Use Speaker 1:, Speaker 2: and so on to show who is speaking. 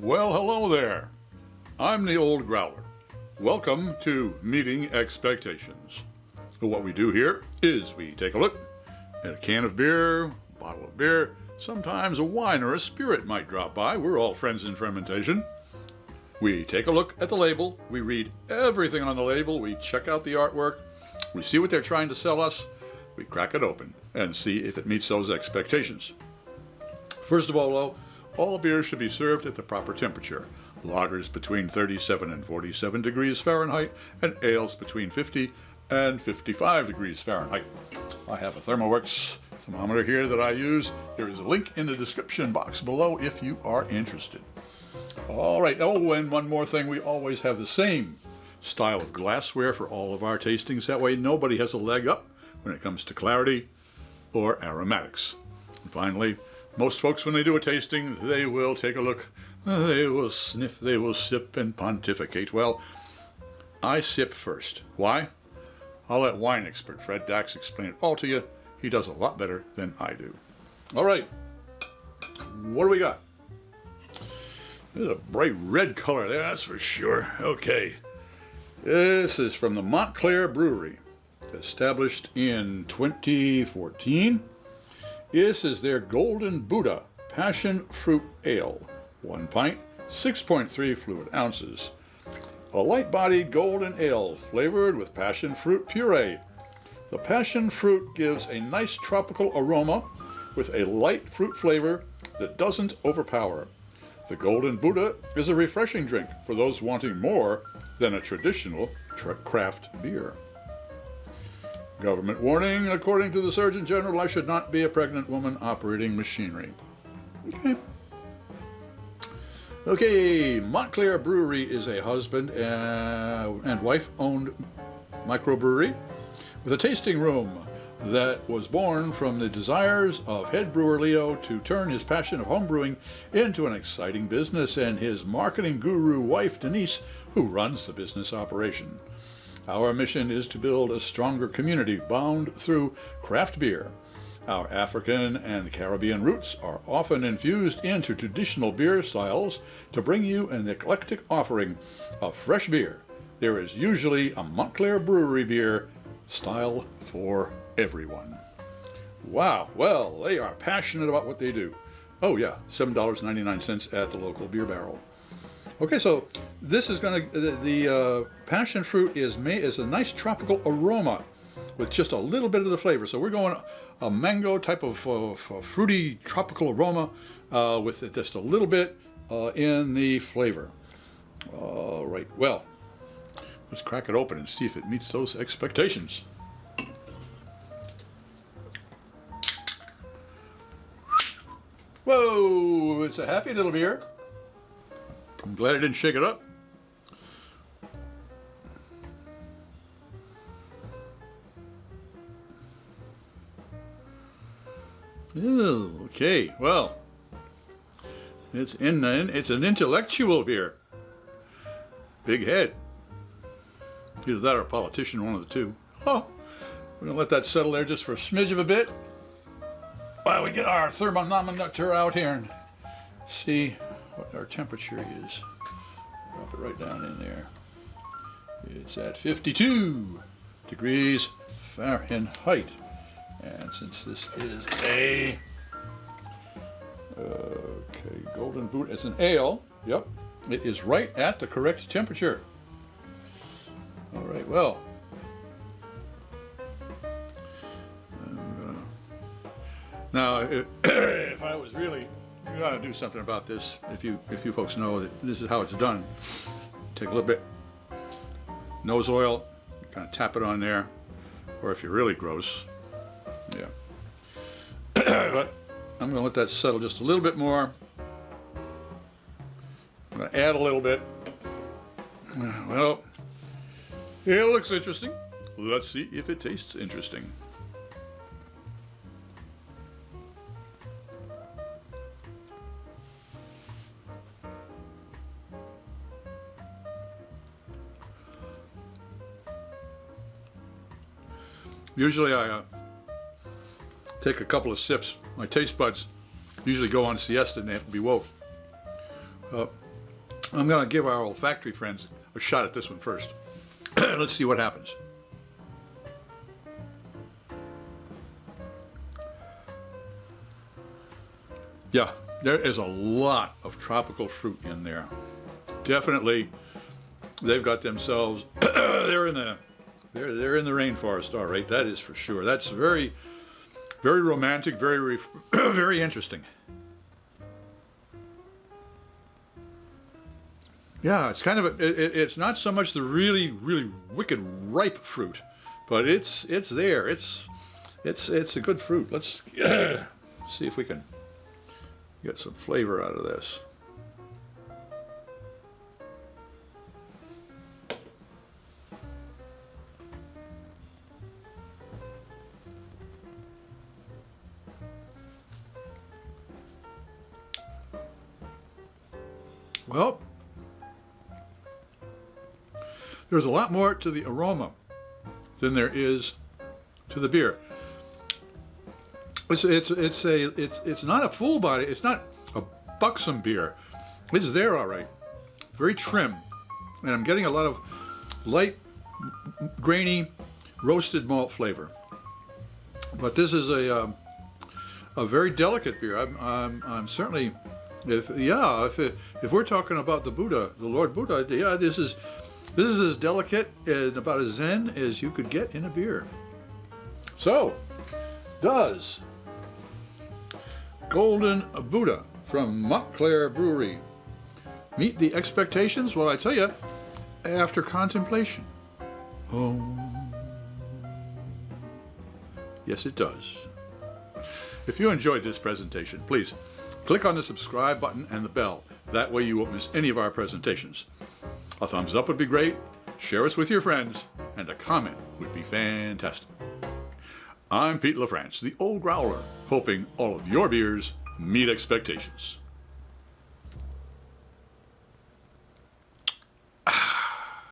Speaker 1: Well, hello there. I'm the old Growler. Welcome to Meeting Expectations. What we do here is we take a look at a can of beer, a bottle of beer, sometimes a wine or a spirit might drop by. We're all friends in fermentation. We take a look at the label, we read everything on the label, we check out the artwork, we see what they're trying to sell us, we crack it open and see if it meets those expectations. First of all, though, all beers should be served at the proper temperature. Lagers between 37 and 47 degrees Fahrenheit, and ales between 50 and 55 degrees Fahrenheit. I have a ThermoWorks thermometer here that I use. There is a link in the description box below if you are interested. All right, oh, and one more thing, we always have the same style of glassware for all of our tastings. That way nobody has a leg up when it comes to clarity or aromatics. And finally, most folks, when they do a tasting, they will take a look, they will sniff, they will sip and pontificate. Well, I sip first. Why? I'll let wine expert Fred Dax explain it all to you. He does a lot better than I do. All right, what do we got? There's a bright red color there, that's for sure. Okay, this is from the Montclair Brewery, established in 2014. This is their Golden Buddha Passionfruit Ale, 1 pint, 6.3 fluid ounces. A light-bodied golden ale flavored with passion fruit puree. The passion fruit gives a nice tropical aroma with a light fruit flavor that doesn't overpower. The Golden Buddha is a refreshing drink for those wanting more than a traditional craft beer. Government warning, according to the Surgeon General, I should not be a pregnant woman operating machinery. Okay, Montclair Brewery is a husband and wife-owned microbrewery with a tasting room that was born from the desires of head brewer Leo to turn his passion of homebrewing into an exciting business, and his marketing guru wife Denise, who runs the business operation. Our mission is to build a stronger community bound through craft beer. Our African and Caribbean roots are often infused into traditional beer styles to bring you an eclectic offering of fresh beer. There is usually a Montclair Brewery beer style for everyone. Wow, well, they are passionate about what they do. Oh yeah, $7.99 at the local beer barrel. Okay, so this is going to, the passion fruit is a nice tropical aroma with just a little bit of the flavor. So we're going a mango type of fruity tropical aroma with just a little bit in the flavor. All right, well, let's crack it open and see if it meets those expectations. Whoa, it's a happy little beer. I'm glad I didn't shake it up. Ew, okay, well, it's an intellectual beer. Big head. Either that or a politician, one of the two. Oh, we're gonna let that settle there just for a smidge of a bit while we get our thermometer out here and see what our temperature is. Drop it right down in there. It's at 52 degrees Fahrenheit. And since this is a Golden Buddha, it's an ale. Yep, it is right at the correct temperature. All right, well, now if I was really, you got to do something about this. If you folks know that this is how it's done, take a little bit nose oil, kind of tap it on there, or if you're really gross, yeah. But I'm going to let that settle just a little bit more. I'm going to add a little bit. Well, it looks interesting. Let's see if it tastes interesting. Usually I take a couple of sips. My taste buds usually go on siesta and they have to be woke. I'm going to give our olfactory friends a shot at this one first. Let's see what happens. Yeah, there is a lot of tropical fruit in there. Definitely, they've got themselves. they're in the rainforest, all right. That is for sure. That's very, very romantic, very, very interesting. Yeah, it's kind of it's not so much the really, really wicked ripe fruit, but it's there. It's a good fruit. Let's see if we can get some flavor out of this. Well, there's a lot more to the aroma than there is to the beer. It's not a full body. It's not a buxom beer. It's there, all right. Very trim, and I'm getting a lot of light, grainy, roasted malt flavor. But this is a very delicate beer. I'm certainly, if we're talking about the Buddha, the Lord Buddha, yeah, this is as delicate and about as zen as you could get in a beer. So, does Golden Buddha from Montclair Brewery meet the expectations? Well, I tell you, after contemplation. Oh, yes, it does. If you enjoyed this presentation, please click on the subscribe button and the bell. That way you won't miss any of our presentations. A thumbs up would be great, share us with your friends, and a comment would be fantastic. I'm Pete LaFrance, the Old Growler, hoping all of your beers meet expectations.